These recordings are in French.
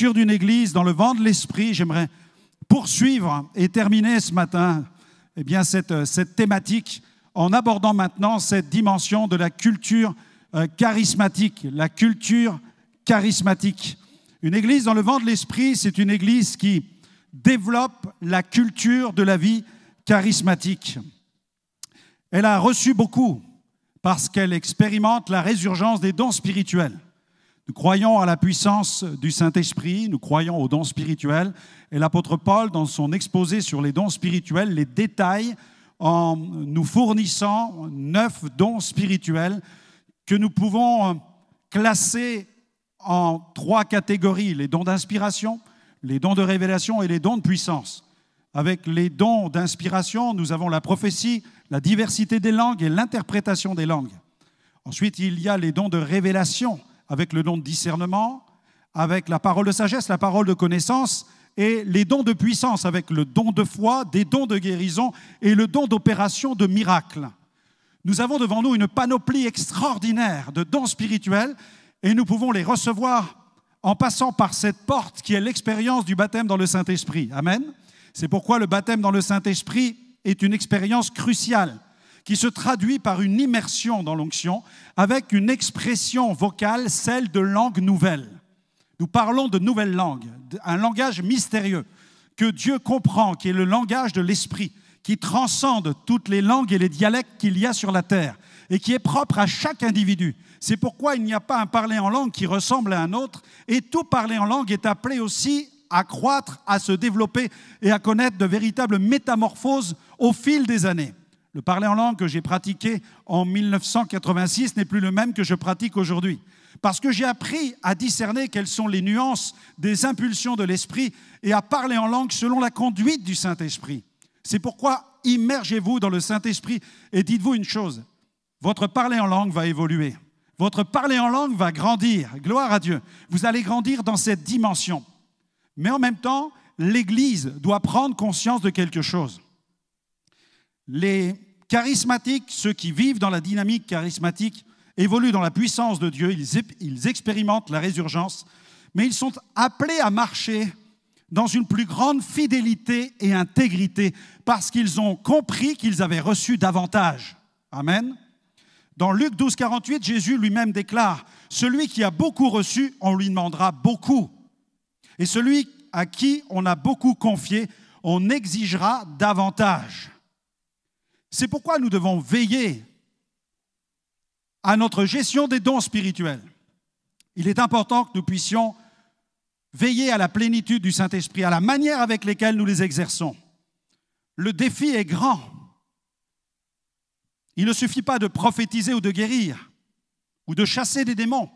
culture d'une église dans le vent de l'esprit. J'aimerais poursuivre et terminer ce matin cette thématique en abordant maintenant cette dimension de la culture charismatique. La culture charismatique. Une église dans le vent de l'esprit, c'est une église qui développe la culture de la vie charismatique. Elle a reçu beaucoup parce qu'elle expérimente la résurgence des dons spirituels. Nous croyons à la puissance du Saint-Esprit, nous croyons aux dons spirituels. Et l'apôtre Paul, dans son exposé sur les dons spirituels, les détaille en nous fournissant 9 dons spirituels que nous pouvons classer en 3 catégories. Les dons d'inspiration, les dons de révélation et les dons de puissance. Avec les dons d'inspiration, nous avons la prophétie, la diversité des langues et l'interprétation des langues. Ensuite, il y a les dons de révélation, avec le don de discernement, avec la parole de sagesse, la parole de connaissance, et les dons de puissance, avec le don de foi, des dons de guérison et le don d'opération de miracles. Nous avons devant nous une panoplie extraordinaire de dons spirituels, et nous pouvons les recevoir en passant par cette porte qui est l'expérience du baptême dans le Saint-Esprit. Amen. C'est pourquoi le baptême dans le Saint-Esprit est une expérience cruciale qui se traduit par une immersion dans l'onction avec une expression vocale, celle de langue nouvelle. Nous parlons de nouvelles langues, un langage mystérieux que Dieu comprend, qui est le langage de l'Esprit, qui transcende toutes les langues et les dialectes qu'il y a sur la terre et qui est propre à chaque individu. C'est pourquoi il n'y a pas un parler en langue qui ressemble à un autre, et tout parler en langue est appelé aussi à croître, à se développer et à connaître de véritables métamorphoses au fil des années. Le parler en langue que j'ai pratiqué en 1986 n'est plus le même que je pratique aujourd'hui. Parce que j'ai appris à discerner quelles sont les nuances des impulsions de l'esprit et à parler en langue selon la conduite du Saint-Esprit. C'est pourquoi immergez-vous dans le Saint-Esprit et dites-vous une chose, votre parler en langue va évoluer. Votre parler en langue va grandir. Gloire à Dieu. Vous allez grandir dans cette dimension. Mais en même temps, l'Église doit prendre conscience de quelque chose. Les charismatiques, ceux qui vivent dans la dynamique charismatique, évoluent dans la puissance de Dieu, ils expérimentent la résurgence, mais ils sont appelés à marcher dans une plus grande fidélité et intégrité parce qu'ils ont compris qu'ils avaient reçu davantage. Amen. Dans Luc 12, 48, Jésus lui-même déclare « Celui qui a beaucoup reçu, on lui demandera beaucoup. Et celui à qui on a beaucoup confié, on exigera davantage. » C'est pourquoi nous devons veiller à notre gestion des dons spirituels. Il est important que nous puissions veiller à la plénitude du Saint-Esprit, à la manière avec laquelle nous les exerçons. Le défi est grand. Il ne suffit pas de prophétiser ou de guérir, ou de chasser des démons.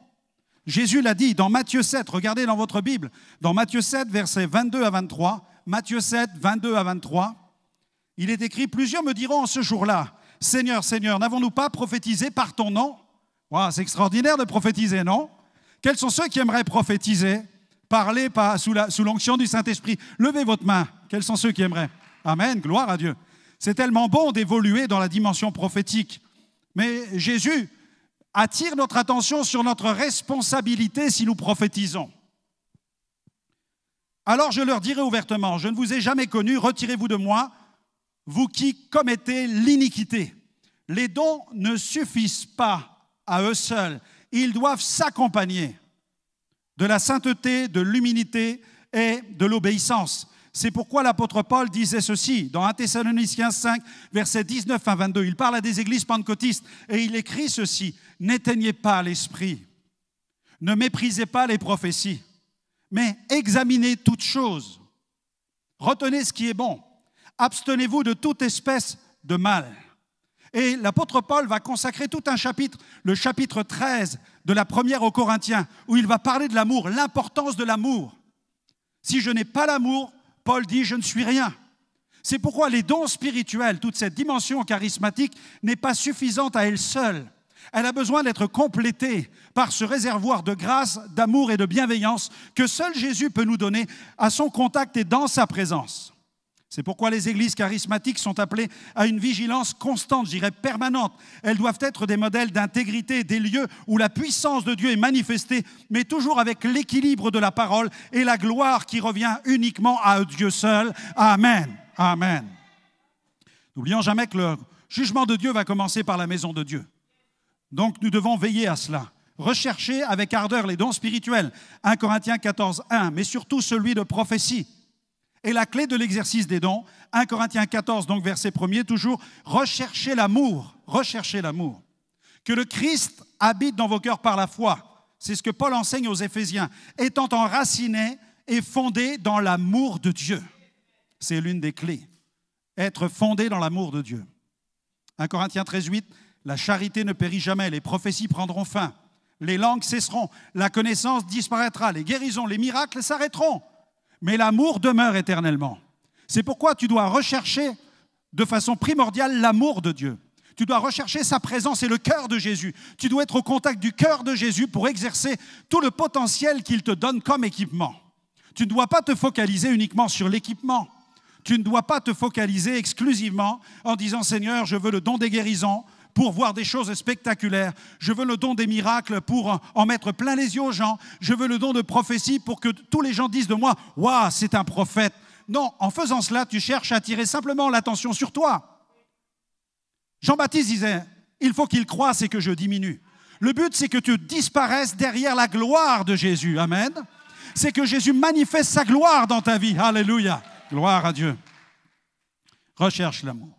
Jésus l'a dit dans Matthieu 7, regardez dans votre Bible, dans Matthieu 7, versets 22 à 23, Matthieu 7, 22 à 23, il est écrit « Plusieurs me diront en ce jour-là, « Seigneur, Seigneur, n'avons-nous pas prophétisé par ton nom ?» Wow, c'est extraordinaire de prophétiser, non? Quels sont ceux qui aimeraient prophétiser, parler sous l'onction du Saint-Esprit? Levez votre main. Quels sont ceux qui aimeraient? Amen, gloire à Dieu. C'est tellement bon d'évoluer dans la dimension prophétique. Mais Jésus attire notre attention sur notre responsabilité si nous prophétisons. Alors je leur dirai ouvertement, je ne vous ai jamais connu, retirez-vous de moi, vous qui commettez l'iniquité. Les dons ne suffisent pas à eux seuls, ils doivent s'accompagner de la sainteté, de l'humilité et de l'obéissance. C'est pourquoi l'apôtre Paul disait ceci, dans 1 Thessaloniciens 5, versets 19 à 22. Il parle à des églises pentecôtistes et il écrit ceci, « N'éteignez pas l'esprit, ne méprisez pas les prophéties, mais examinez toutes choses. Retenez ce qui est bon, abstenez-vous de toute espèce de mal. » Et l'apôtre Paul va consacrer tout un chapitre, le chapitre 13 de la première aux Corinthiens, où il va parler de l'amour, l'importance de l'amour. Si je n'ai pas l'amour, Paul dit « je ne suis rien ». C'est pourquoi les dons spirituels, toute cette dimension charismatique n'est pas suffisante à elle seule. Elle a besoin d'être complétée par ce réservoir de grâce, d'amour et de bienveillance que seul Jésus peut nous donner à son contact et dans sa présence. C'est pourquoi les églises charismatiques sont appelées à une vigilance constante, je dirais permanente. Elles doivent être des modèles d'intégrité, des lieux où la puissance de Dieu est manifestée, mais toujours avec l'équilibre de la parole et la gloire qui revient uniquement à Dieu seul. Amen. Amen. N'oublions jamais que le jugement de Dieu va commencer par la maison de Dieu. Donc nous devons veiller à cela. Rechercher avec ardeur les dons spirituels, 1 Corinthiens 14, 1, mais surtout celui de prophétie. Et la clé de l'exercice des dons, 1 Corinthiens 14, donc verset 1er, toujours, recherchez l'amour, recherchez l'amour. Que le Christ habite dans vos cœurs par la foi. C'est ce que Paul enseigne aux Éphésiens, étant enraciné et fondé dans l'amour de Dieu. C'est l'une des clés, être fondé dans l'amour de Dieu. 1 Corinthiens 13, 8, la charité ne périt jamais, les prophéties prendront fin, les langues cesseront, la connaissance disparaîtra, les guérisons, les miracles s'arrêteront. Mais l'amour demeure éternellement. C'est pourquoi tu dois rechercher de façon primordiale l'amour de Dieu. Tu dois rechercher sa présence et le cœur de Jésus. Tu dois être au contact du cœur de Jésus pour exercer tout le potentiel qu'il te donne comme équipement. Tu ne dois pas te focaliser uniquement sur l'équipement. Tu ne dois pas te focaliser exclusivement en disant « Seigneur, je veux le don des guérisons » pour voir des choses spectaculaires. Je veux le don des miracles pour en mettre plein les yeux aux gens. Je veux le don de prophétie pour que tous les gens disent de moi « Waouh, c'est un prophète ». Non, en faisant cela, tu cherches à attirer simplement l'attention sur toi. Jean-Baptiste disait « Il faut qu'il croisse et que je diminue ». Le but, c'est que tu disparaisses derrière la gloire de Jésus. Amen. C'est que Jésus manifeste sa gloire dans ta vie. Alléluia. Gloire à Dieu. Recherche l'amour.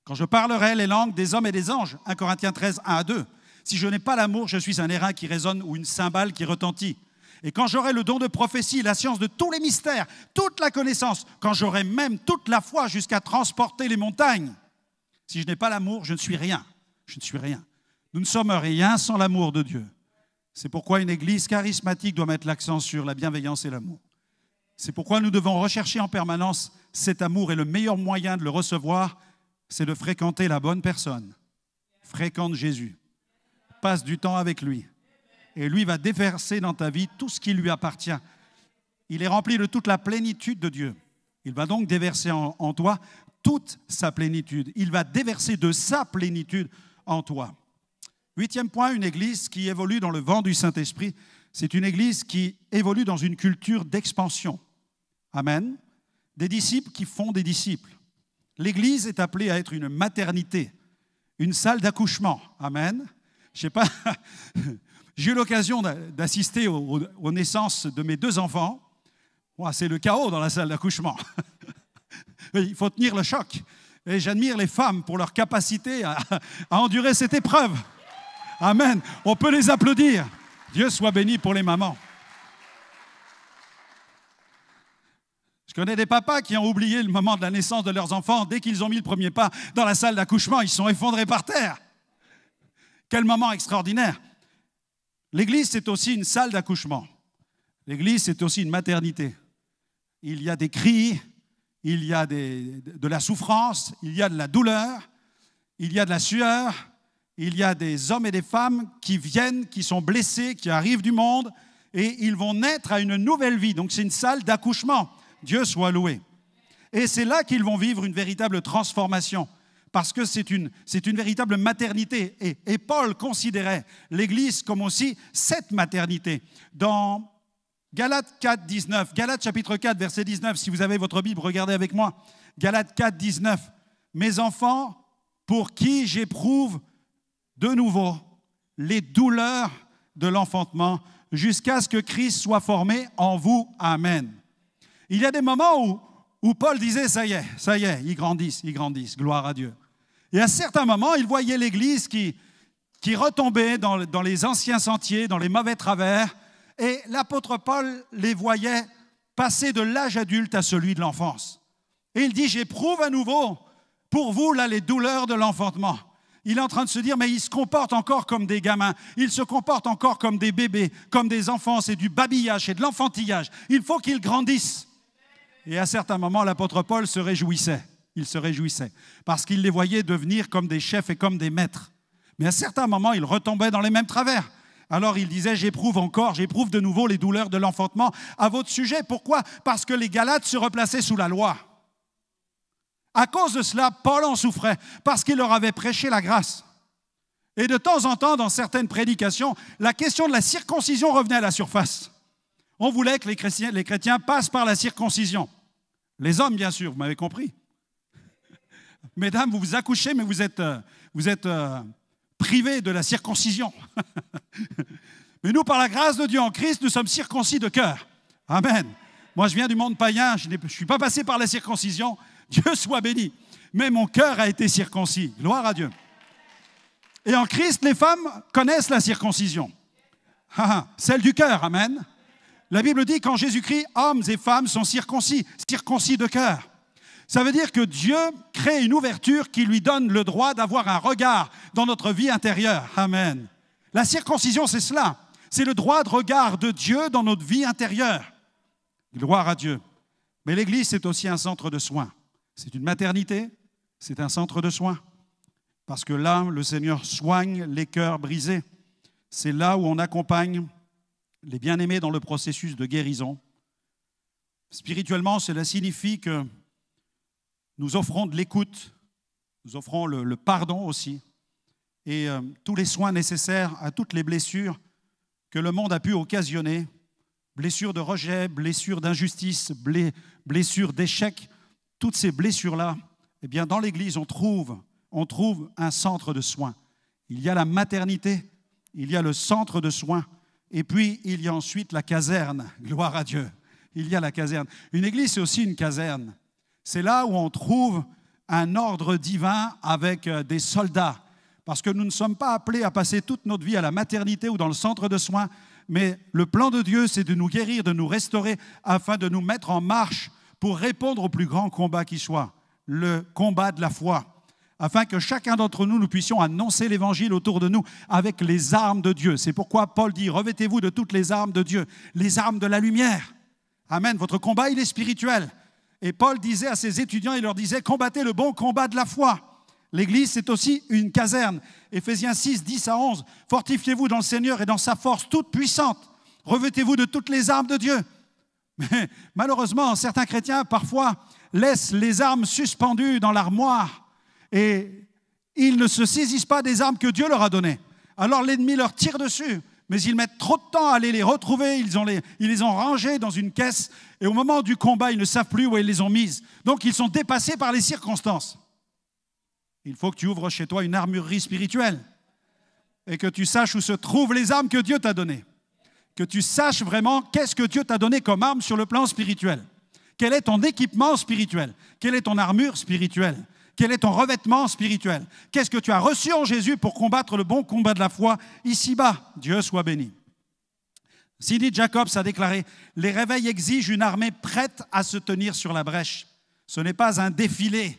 Quand je parlerai les langues des hommes et des anges, 1 Corinthiens 13, 1 à 2, si je n'ai pas l'amour, je suis un airain qui résonne ou une cymbale qui retentit. Et quand j'aurai le don de prophétie, la science de tous les mystères, toute la connaissance, quand j'aurai même toute la foi jusqu'à transporter les montagnes, si je n'ai pas l'amour, je ne suis rien. Je ne suis rien. Nous ne sommes rien sans l'amour de Dieu. C'est pourquoi une église charismatique doit mettre l'accent sur la bienveillance et l'amour. C'est pourquoi nous devons rechercher en permanence cet amour et le meilleur moyen de le recevoir, c'est de fréquenter la bonne personne. Fréquente Jésus. Passe du temps avec lui. Et lui va déverser dans ta vie tout ce qui lui appartient. Il est rempli de toute la plénitude de Dieu. Il va donc déverser en toi toute sa plénitude. Il va déverser de sa plénitude en toi. 8e point, une église qui évolue dans le vent du Saint-Esprit. C'est une église qui évolue dans une culture d'expansion. Amen. Des disciples qui font des disciples. L'église est appelée à être une maternité, une salle d'accouchement. Amen. Je sais pas, j'ai eu l'occasion d'assister aux naissances de mes 2 enfants. Moi, c'est le chaos dans la salle d'accouchement. Il faut tenir le choc. Et j'admire les femmes pour leur capacité à endurer cette épreuve. Amen. On peut les applaudir. Dieu soit béni pour les mamans. Je connais des papas qui ont oublié le moment de la naissance de leurs enfants. Dès qu'ils ont mis le premier pas dans la salle d'accouchement, ils sont effondrés par terre. Quel moment extraordinaire. L'église, c'est aussi une salle d'accouchement. L'église, c'est aussi une maternité. Il y a des cris, il y a de la souffrance, il y a de la douleur, il y a de la sueur, il y a des hommes et des femmes qui viennent, qui sont blessés, qui arrivent du monde, et ils vont naître à une nouvelle vie. Donc c'est une salle d'accouchement. Dieu soit loué. Et c'est là qu'ils vont vivre une véritable transformation, parce que c'est une véritable maternité. Et Paul considérait l'Église comme aussi cette maternité. Dans Galates 4, 19, Galates chapitre 4, verset 19, si vous avez votre Bible, regardez avec moi. Galates 4, 19. Mes enfants, pour qui j'éprouve de nouveau les douleurs de l'enfantement, jusqu'à ce que Christ soit formé en vous. Amen. Il y a des moments où Paul disait, ça y est, ils grandissent, gloire à Dieu. Et à certains moments, il voyait l'Église qui retombait dans les anciens sentiers, dans les mauvais travers, et l'apôtre Paul les voyait passer de l'âge adulte à celui de l'enfance. Et il dit, j'éprouve à nouveau pour vous là les douleurs de l'enfantement. Il est en train de se dire, mais ils se comportent encore comme des gamins, ils se comportent encore comme des bébés, comme des enfants, c'est du babillage, c'est de l'enfantillage. Il faut qu'ils grandissent. Et à certains moments, l'apôtre Paul se réjouissait. Il se réjouissait parce qu'il les voyait devenir comme des chefs et comme des maîtres. Mais à certains moments, il retombait dans les mêmes travers. Alors il disait, j'éprouve de nouveau les douleurs de l'enfantement à votre sujet. Pourquoi ? Parce que les Galates se replaçaient sous la loi. À cause de cela, Paul en souffrait, parce qu'il leur avait prêché la grâce. Et de temps en temps, dans certaines prédications, la question de la circoncision revenait à la surface. On voulait que les chrétiens passent par la circoncision. Les hommes, bien sûr, vous m'avez compris. Mesdames, vous vous accouchez, mais vous êtes privés de la circoncision. Mais nous, par la grâce de Dieu en Christ, nous sommes circoncis de cœur. Amen. Moi, je viens du monde païen, je ne suis pas passé par la circoncision. Dieu soit béni. Mais mon cœur a été circoncis. Gloire à Dieu. Et en Christ, les femmes connaissent la circoncision. Celle du cœur, amen. La Bible dit qu'en Jésus-Christ, hommes et femmes sont circoncis de cœur. Ça veut dire que Dieu crée une ouverture qui lui donne le droit d'avoir un regard dans notre vie intérieure. Amen. La circoncision, c'est cela. C'est le droit de regard de Dieu dans notre vie intérieure. Gloire à Dieu. Mais l'Église, c'est aussi un centre de soins. C'est une maternité, c'est un centre de soins. Parce que là, le Seigneur soigne les cœurs brisés. C'est là où on accompagne les bien-aimés dans le processus de guérison. Spirituellement, cela signifie que nous offrons de l'écoute, nous offrons le pardon aussi, et tous les soins nécessaires à toutes les blessures que le monde a pu occasionner, blessures de rejet, blessures d'injustice, blessures d'échec, toutes ces blessures-là, eh bien, dans l'Église, on trouve un centre de soins. Il y a la maternité, il y a le centre de soins, et puis il y a ensuite la caserne. Gloire à Dieu. Il y a la caserne. Une église, c'est aussi une caserne. C'est là où on trouve un ordre divin avec des soldats. Parce que nous ne sommes pas appelés à passer toute notre vie à la maternité ou dans le centre de soins, mais le plan de Dieu, c'est de nous guérir, de nous restaurer, afin de nous mettre en marche pour répondre au plus grand combat qui soit, le combat de la foi. Afin que chacun d'entre nous, nous puissions annoncer l'Évangile autour de nous avec les armes de Dieu. C'est pourquoi Paul dit, revêtez-vous de toutes les armes de Dieu, les armes de la lumière. Amen. Votre combat, il est spirituel. Et Paul disait à ses étudiants, il leur disait, combattez le bon combat de la foi. L'Église, c'est aussi une caserne. Éphésiens 6, 10 à 11. Fortifiez-vous dans le Seigneur et dans sa force toute puissante. Revêtez-vous de toutes les armes de Dieu. Mais malheureusement, certains chrétiens, parfois, laissent les armes suspendues dans l'armoire. Et ils ne se saisissent pas des armes que Dieu leur a données. Alors l'ennemi leur tire dessus, mais ils mettent trop de temps à aller les retrouver, ils les ont rangées dans une caisse, et au moment du combat, ils ne savent plus où ils les ont mises. Donc ils sont dépassés par les circonstances. Il faut que tu ouvres chez toi une armurerie spirituelle, et que tu saches où se trouvent les armes que Dieu t'a données. Que tu saches vraiment qu'est-ce que Dieu t'a donné comme arme sur le plan spirituel. Quel est ton équipement spirituel? Quelle est ton armure spirituelle? Quel est ton revêtement spirituel? Qu'est-ce que tu as reçu en Jésus pour combattre le bon combat de la foi ici-bas? Dieu soit béni. Sidney Jacobs a déclaré « Les réveils exigent une armée prête à se tenir sur la brèche. Ce n'est pas un défilé.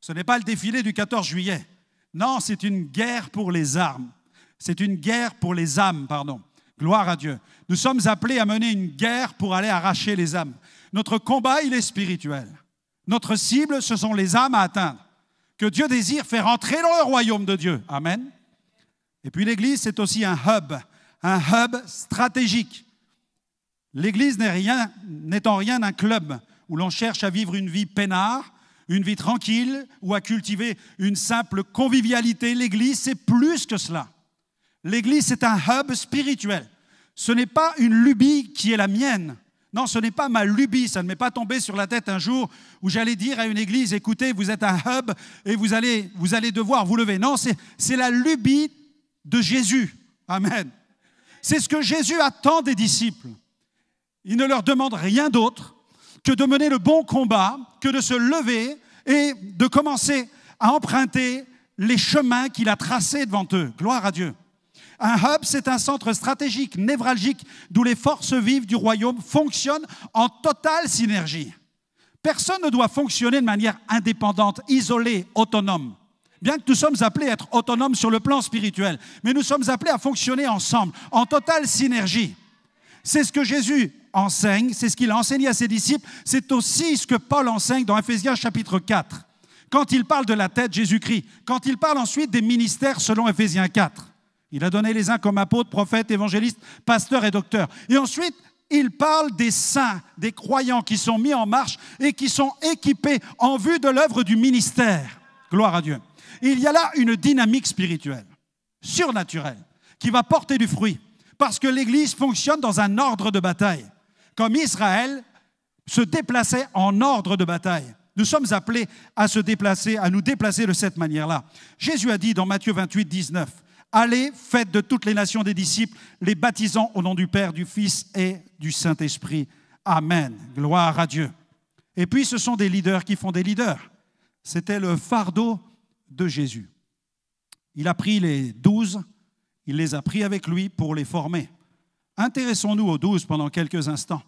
Ce n'est pas le défilé du 14 juillet. Non, c'est une guerre pour les armes. C'est une guerre pour les âmes, pardon. Gloire à Dieu. Nous sommes appelés à mener une guerre pour aller arracher les âmes. Notre combat, il est spirituel. Notre cible, ce sont les âmes à atteindre. Que Dieu désire faire entrer dans le royaume de Dieu. Amen. Et puis l'Église, c'est aussi un hub stratégique. L'Église n'est en rien un club où l'on cherche à vivre une vie peinard, une vie tranquille ou à cultiver une simple convivialité. L'Église, c'est plus que cela. L'Église, c'est un hub spirituel. Ce n'est pas une lubie qui est la mienne. Non, ce n'est pas ma lubie, ça ne m'est pas tombé sur la tête un jour où j'allais dire à une église, écoutez, vous êtes un hub et vous allez devoir vous lever. Non, c'est la lubie de Jésus. Amen. C'est ce que Jésus attend des disciples. Il ne leur demande rien d'autre que de mener le bon combat, que de se lever et de commencer à emprunter les chemins qu'il a tracés devant eux. Gloire à Dieu. Un hub, c'est un centre stratégique, névralgique, d'où les forces vives du royaume fonctionnent en totale synergie. Personne ne doit fonctionner de manière indépendante, isolée, autonome. Bien que nous sommes appelés à être autonomes sur le plan spirituel, mais nous sommes appelés à fonctionner ensemble, en totale synergie. C'est ce que Jésus enseigne, c'est ce qu'il a enseigné à ses disciples, c'est aussi ce que Paul enseigne dans Éphésiens chapitre 4, quand il parle de la tête Jésus-Christ, quand il parle ensuite des ministères selon Éphésiens 4. Il a donné les uns comme apôtres, prophètes, évangélistes, pasteurs et docteurs. Et ensuite, il parle des saints, des croyants qui sont mis en marche et qui sont équipés en vue de l'œuvre du ministère. Gloire à Dieu. Il y a là une dynamique spirituelle, surnaturelle, qui va porter du fruit, parce que l'Église fonctionne dans un ordre de bataille, comme Israël se déplaçait en ordre de bataille. Nous sommes appelés à se déplacer, à nous déplacer de cette manière-là. Jésus a dit dans Matthieu 28, 19, « Allez, faites de toutes les nations des disciples, les baptisant au nom du Père, du Fils et du Saint-Esprit. Amen. » Gloire à Dieu. Et puis, ce sont des leaders qui font des leaders. C'était le fardeau de Jésus. Il a pris les 12, il les a pris avec lui pour les former. Intéressons-nous aux 12 pendant quelques instants.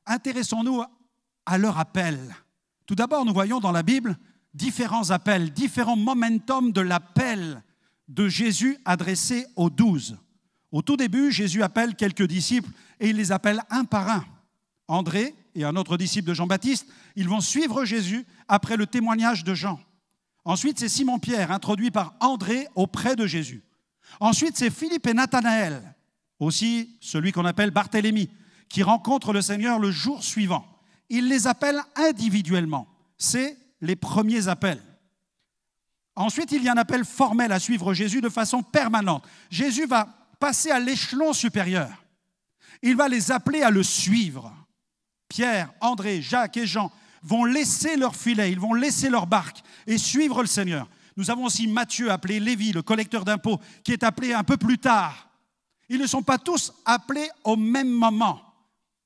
Intéressons-nous à leur appel. Tout d'abord, nous voyons dans la Bible différents appels, différents momentum de l'appel de Jésus adressé aux 12. Au tout début, Jésus appelle quelques disciples et il les appelle un par un. André et un autre disciple de Jean-Baptiste, ils vont suivre Jésus après le témoignage de Jean. Ensuite, c'est Simon-Pierre, introduit par André auprès de Jésus. Ensuite, c'est Philippe et Nathanaël, aussi celui qu'on appelle Barthélemy, qui rencontre le Seigneur le jour suivant. Il les appelle individuellement. C'est les premiers appels. Ensuite, il y a un appel formel à suivre Jésus de façon permanente. Jésus va passer à l'échelon supérieur. Il va les appeler à le suivre. Pierre, André, Jacques et Jean vont laisser leur filet, ils vont laisser leur barque et suivre le Seigneur. Nous avons aussi Matthieu, appelé Lévi, le collecteur d'impôts, qui est appelé un peu plus tard. Ils ne sont pas tous appelés au même moment.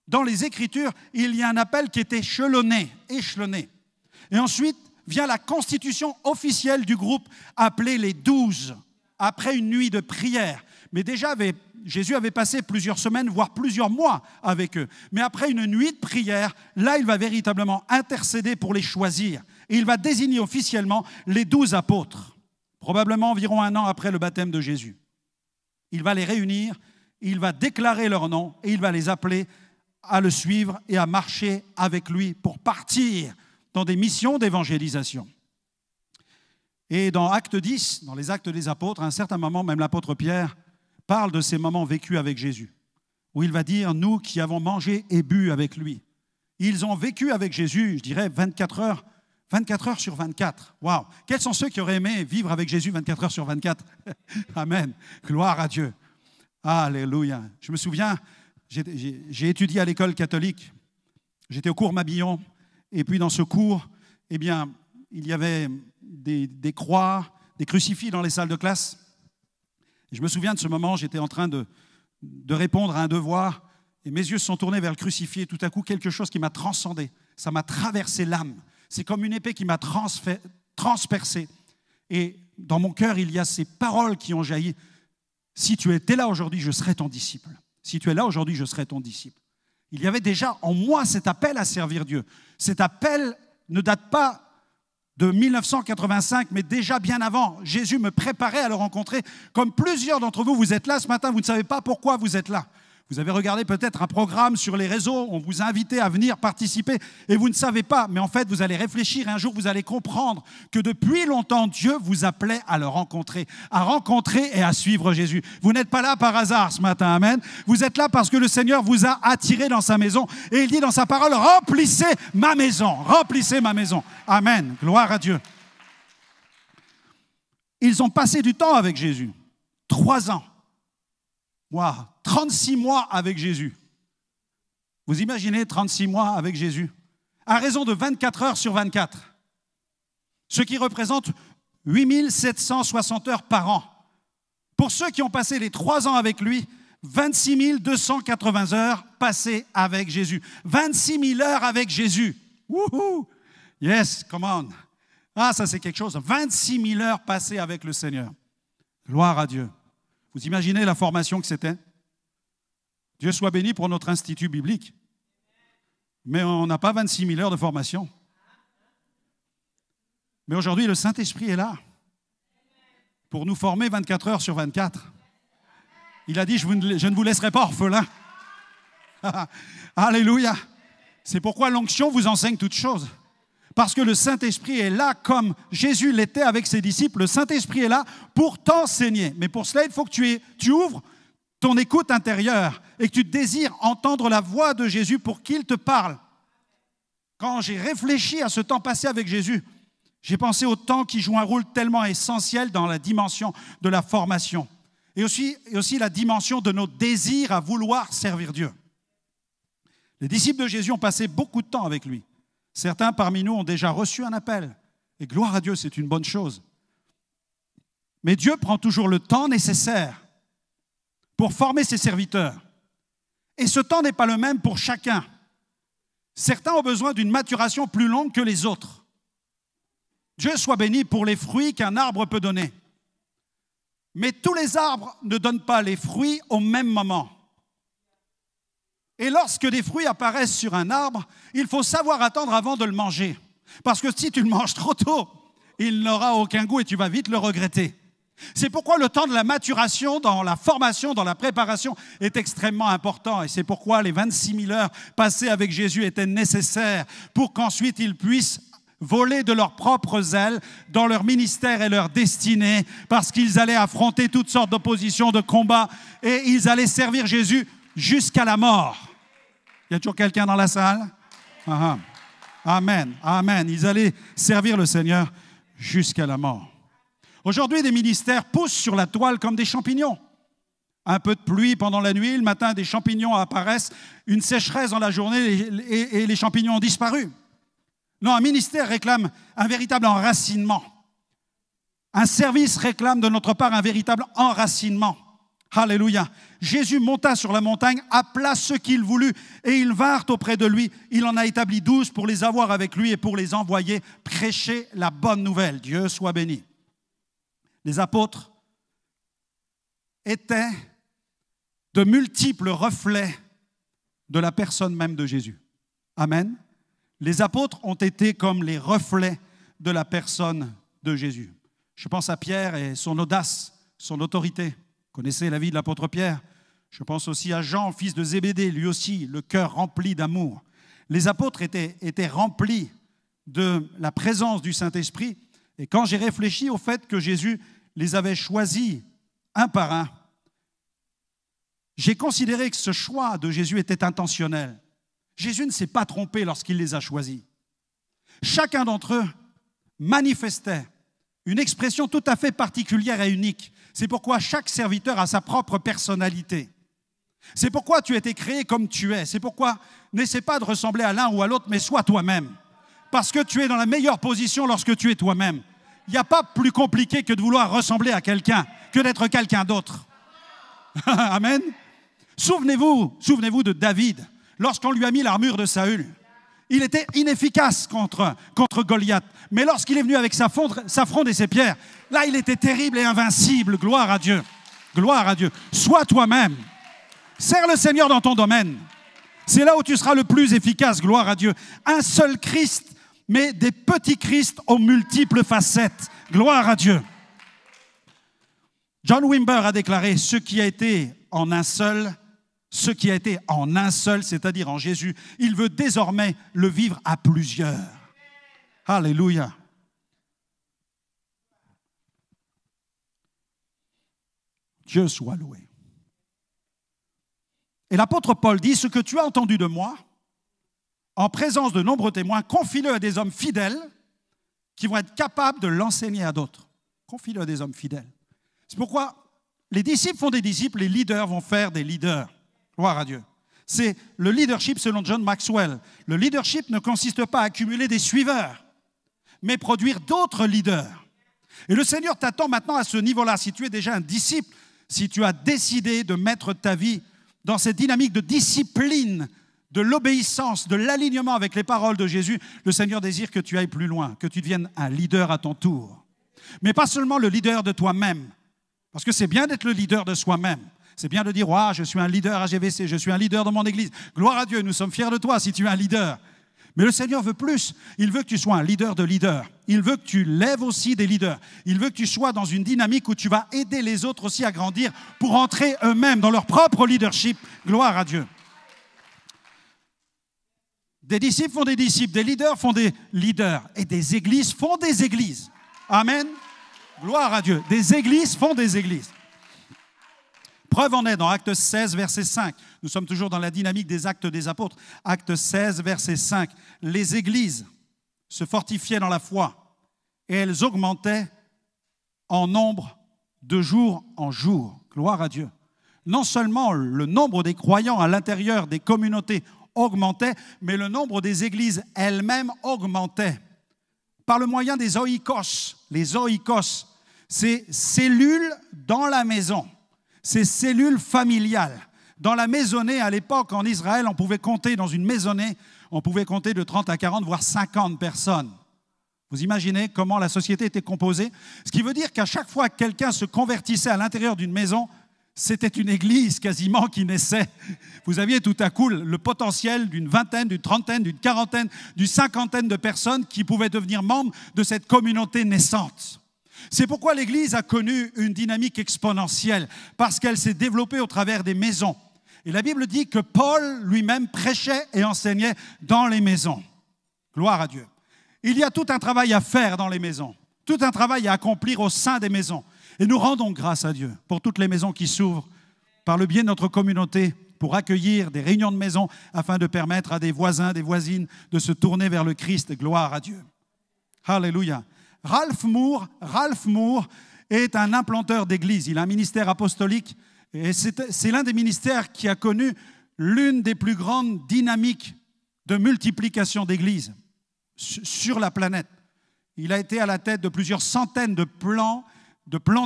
Dans les Écritures, il y a un appel qui est échelonné. Et ensuite vient la constitution officielle du groupe appelé les 12, après une nuit de prière. Mais déjà, Jésus avait passé plusieurs semaines, voire plusieurs mois avec eux. Mais après une nuit de prière, là, il va véritablement intercéder pour les choisir. Et il va désigner officiellement les 12 apôtres, probablement environ 1 an après le baptême de Jésus. Il va les réunir, il va déclarer leur nom et il va les appeler à le suivre et à marcher avec lui pour partir dans des missions d'évangélisation. Et dans Acte 10, dans les Actes des apôtres, à un certain moment, même l'apôtre Pierre parle de ces moments vécus avec Jésus, où il va dire « Nous qui avons mangé et bu avec lui ». Ils ont vécu avec Jésus, je dirais, 24 heures sur 24. Waouh! Quels sont ceux qui auraient aimé vivre avec Jésus 24 heures sur 24? Amen. Gloire à Dieu. Alléluia. Je me souviens, j'ai étudié à l'école catholique. J'étais au cours Mabillon. Et puis dans ce cours, eh bien, il y avait des croix, des crucifix dans les salles de classe. Et je me souviens de ce moment, j'étais en train de répondre à un devoir. Et mes yeux se sont tournés vers le crucifix. Et tout à coup, quelque chose qui m'a transcendé. Ça m'a traversé l'âme. C'est comme une épée qui m'a transpercé. Et dans mon cœur, il y a ces paroles qui ont jailli. Si tu étais là aujourd'hui, je serais ton disciple. Si tu es là aujourd'hui, je serai ton disciple. Il y avait déjà en moi cet appel à servir Dieu. Cet appel ne date pas de 1985, mais déjà bien avant. Jésus me préparait à le rencontrer. Comme plusieurs d'entre vous, vous êtes là ce matin, vous ne savez pas pourquoi vous êtes là. Vous avez regardé peut-être un programme sur les réseaux, on vous a invité à venir participer et vous ne savez pas, mais en fait vous allez réfléchir et un jour vous allez comprendre que depuis longtemps Dieu vous appelait à le rencontrer et à suivre Jésus. Vous n'êtes pas là par hasard ce matin, amen. Vous êtes là parce que le Seigneur vous a attiré dans sa maison et il dit dans sa parole, remplissez ma maison, amen, gloire à Dieu. Ils ont passé du temps avec Jésus, 3 ans. Wow, 36 mois avec Jésus. Vous imaginez 36 mois avec Jésus? À raison de 24 heures sur 24. Ce qui représente 8760 heures par an. Pour ceux qui ont passé les 3 ans avec lui, 26 280 heures passées avec Jésus. 26 000 heures avec Jésus. Wouhou! Yes, come on. Ah, ça c'est quelque chose. 26 000 heures passées avec le Seigneur. Gloire à Dieu. Vous imaginez la formation que c'était? Dieu soit béni pour notre institut biblique. Mais on n'a pas 26 000 heures de formation. Mais aujourd'hui, le Saint-Esprit est là pour nous former 24 heures sur 24. Il a dit, je ne vous laisserai pas orphelins. Alléluia. C'est pourquoi l'onction vous enseigne toutes choses. Parce que le Saint-Esprit est là comme Jésus l'était avec ses disciples. Le Saint-Esprit est là pour t'enseigner. Mais pour cela, il faut que tu ouvres ton écoute intérieure et que tu désires entendre la voix de Jésus pour qu'il te parle. Quand j'ai réfléchi à ce temps passé avec Jésus, j'ai pensé au temps qui joue un rôle tellement essentiel dans la dimension de la formation et aussi la dimension de nos désirs à vouloir servir Dieu. Les disciples de Jésus ont passé beaucoup de temps avec lui. Certains parmi nous ont déjà reçu un appel. Et gloire à Dieu, c'est une bonne chose. Mais Dieu prend toujours le temps nécessaire pour former ses serviteurs. Et ce temps n'est pas le même pour chacun. Certains ont besoin d'une maturation plus longue que les autres. Dieu soit béni pour les fruits qu'un arbre peut donner. Mais tous les arbres ne donnent pas les fruits au même moment. Et lorsque des fruits apparaissent sur un arbre, il faut savoir attendre avant de le manger. Parce que si tu le manges trop tôt, il n'aura aucun goût et tu vas vite le regretter. C'est pourquoi le temps de la maturation, dans la formation, dans la préparation, est extrêmement important. Et c'est pourquoi les 26 000 heures passées avec Jésus étaient nécessaires pour qu'ensuite ils puissent voler de leurs propres ailes dans leur ministère et leur destinée, parce qu'ils allaient affronter toutes sortes d'oppositions, de combats, et ils allaient servir Jésus jusqu'à la mort. Il y a toujours quelqu'un dans la salle? Amen, amen. Ils allaient servir le Seigneur jusqu'à la mort. Aujourd'hui, des ministères poussent sur la toile comme des champignons. Un peu de pluie pendant la nuit, le matin, des champignons apparaissent, une sécheresse dans la journée et les champignons ont disparu. Non, un ministère réclame un véritable enracinement. Un service réclame de notre part un véritable enracinement. Alléluia. Jésus monta sur la montagne, appela ceux qu'il voulut, et ils vinrent auprès de lui. Il en a établi 12 pour les avoir avec lui et pour les envoyer prêcher la bonne nouvelle. Dieu soit béni. Les apôtres étaient de multiples reflets de la personne même de Jésus. Amen. Les apôtres ont été comme les reflets de la personne de Jésus. Je pense à Pierre et son audace, son autorité. Vous connaissez la vie de l'apôtre Pierre. Je pense aussi à Jean, fils de Zébédée, lui aussi, le cœur rempli d'amour. Les apôtres étaient remplis de la présence du Saint-Esprit. Et quand j'ai réfléchi au fait que Jésus les avait choisis un par un, j'ai considéré que ce choix de Jésus était intentionnel. Jésus ne s'est pas trompé lorsqu'il les a choisis. Chacun d'entre eux manifestait une expression tout à fait particulière et unique. C'est pourquoi chaque serviteur a sa propre personnalité. C'est pourquoi tu as été créé comme tu es. C'est pourquoi n'essaie pas de ressembler à l'un ou à l'autre, mais sois toi-même. Parce que tu es dans la meilleure position lorsque tu es toi-même. Il n'y a pas plus compliqué que de vouloir ressembler à quelqu'un, que d'être quelqu'un d'autre. Amen. Souvenez-vous de David, lorsqu'on lui a mis l'armure de Saül. Il était inefficace contre Goliath. Mais lorsqu'il est venu avec sa fronde et ses pierres, là, il était terrible et invincible. Gloire à Dieu. Gloire à Dieu. Sois toi-même. Sers le Seigneur dans ton domaine. C'est là où tu seras le plus efficace. Gloire à Dieu. Un seul Christ, mais des petits Christ aux multiples facettes. Gloire à Dieu. John Wimber a déclaré « Ce qui a été en un seul, c'est-à-dire en Jésus, il veut désormais le vivre à plusieurs. » Alléluia. Dieu soit loué. Et l'apôtre Paul dit, ce que tu as entendu de moi, en présence de nombreux témoins, confie-le à des hommes fidèles qui vont être capables de l'enseigner à d'autres. Confie-le à des hommes fidèles. C'est pourquoi les disciples font des disciples, les leaders vont faire des leaders. Gloire à Dieu. C'est le leadership selon John Maxwell. Le leadership ne consiste pas à accumuler des suiveurs, mais produire d'autres leaders. Et le Seigneur t'attend maintenant à ce niveau-là. Si tu es déjà un disciple, si tu as décidé de mettre ta vie dans cette dynamique de discipline, de l'obéissance, de l'alignement avec les paroles de Jésus, le Seigneur désire que tu ailles plus loin, que tu deviennes un leader à ton tour. Mais pas seulement le leader de toi-même, parce que c'est bien d'être le leader de soi-même. C'est bien de dire, « je suis un leader à GVC, je suis un leader dans mon église. » Gloire à Dieu, nous sommes fiers de toi si tu es un leader. Mais le Seigneur veut plus. Il veut que tu sois un leader de leaders. Il veut que tu lèves aussi des leaders. Il veut que tu sois dans une dynamique où tu vas aider les autres aussi à grandir pour entrer eux-mêmes dans leur propre leadership. Gloire à Dieu. Des disciples font des disciples, des leaders font des leaders et des églises font des églises. Amen. Gloire à Dieu. Des églises font des églises. preuve en est dans Actes 16, verset 5. Nous sommes toujours dans la dynamique des actes des apôtres. Actes 16, verset 5. Les églises se fortifiaient dans la foi et elles augmentaient en nombre de jour en jour. Gloire à Dieu. Non seulement le nombre des croyants à l'intérieur des communautés augmentait, mais le nombre des églises elles-mêmes augmentait. Par le moyen des oikos. Les oikos, c'est cellules dans la maison. C'est cellules familiales. Dans la maisonnée, à l'époque, en Israël, on pouvait compter dans une maisonnée, on pouvait compter de 30 à 40, voire 50 personnes. Vous imaginez comment la société était composée? Ce qui veut dire qu'à chaque fois que quelqu'un se convertissait à l'intérieur d'une maison, c'était une église quasiment qui naissait. Vous aviez tout à coup le potentiel d'une vingtaine, d'une trentaine, d'une quarantaine, d'une cinquantaine de personnes qui pouvaient devenir membres de cette communauté naissante. C'est pourquoi l'Église a connu une dynamique exponentielle, parce qu'elle s'est développée au travers des maisons. Et la Bible dit que Paul lui-même prêchait et enseignait dans les maisons. Gloire à Dieu. Il y a tout un travail à faire dans les maisons, tout un travail à accomplir au sein des maisons. Et nous rendons grâce à Dieu pour toutes les maisons qui s'ouvrent par le biais de notre communauté pour accueillir des réunions de maisons afin de permettre à des voisins, des voisines de se tourner vers le Christ. Gloire à Dieu. Alléluia. Ralph Moore est un implanteur d'église. Il a un ministère apostolique et c'est l'un des ministères qui a connu l'une des plus grandes dynamiques de multiplication d'églises sur la planète. Il a été à la tête de plusieurs centaines de plans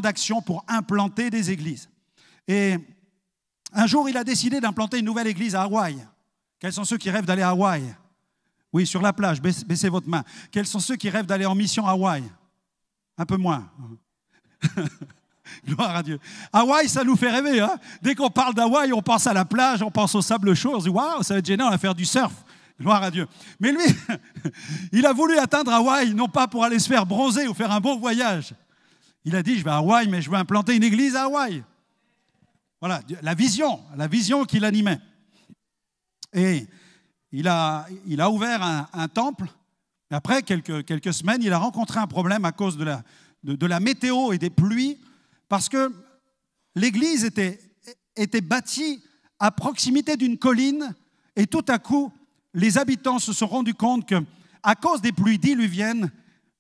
d'action pour implanter des églises. Et un jour, il a décidé d'implanter une nouvelle église à Hawaï. Quels sont ceux qui rêvent d'aller à Hawaï? Oui, sur la plage, baissez votre main. Quels sont ceux qui rêvent d'aller en mission à Hawaï? Un peu moins. Gloire à Dieu. Hawaï, ça nous fait rêver. Hein? Dès qu'on parle d'Hawaï, on pense à la plage, on pense au sable chaud. On se dit, waouh, ça va être génial, on va faire du surf. Gloire à Dieu. Mais lui, il a voulu atteindre Hawaï, non pas pour aller se faire bronzer ou faire un beau voyage. Il a dit, je vais à Hawaï, mais je veux implanter une église à Hawaï. Voilà, la vision qu'il animait. Et il a ouvert un temple. Et après quelques semaines, il a rencontré un problème à cause de la météo et des pluies, parce que l'église était bâtie à proximité d'une colline, et tout à coup, les habitants se sont rendus compte qu'à cause des pluies diluviennes,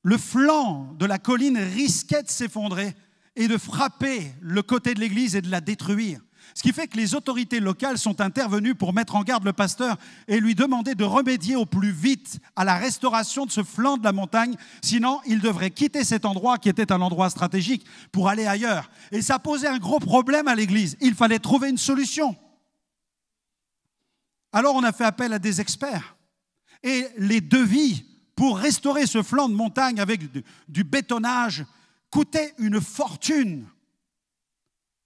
le flanc de la colline risquait de s'effondrer et de frapper le côté de l'église et de la détruire. Ce qui fait que les autorités locales sont intervenues pour mettre en garde le pasteur et lui demander de remédier au plus vite à la restauration de ce flanc de la montagne. Sinon, il devrait quitter cet endroit qui était un endroit stratégique pour aller ailleurs. Et ça posait un gros problème à l'église. Il fallait trouver une solution. Alors on a fait appel à des experts. Et les devis pour restaurer ce flanc de montagne avec du bétonnage coûtaient une fortune.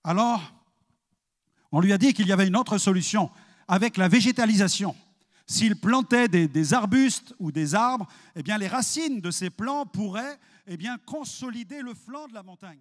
Alors, on lui a dit qu'il y avait une autre solution avec la végétalisation. S'il plantait des arbustes ou des arbres, eh bien, les racines de ces plants pourraient consolider le flanc de la montagne.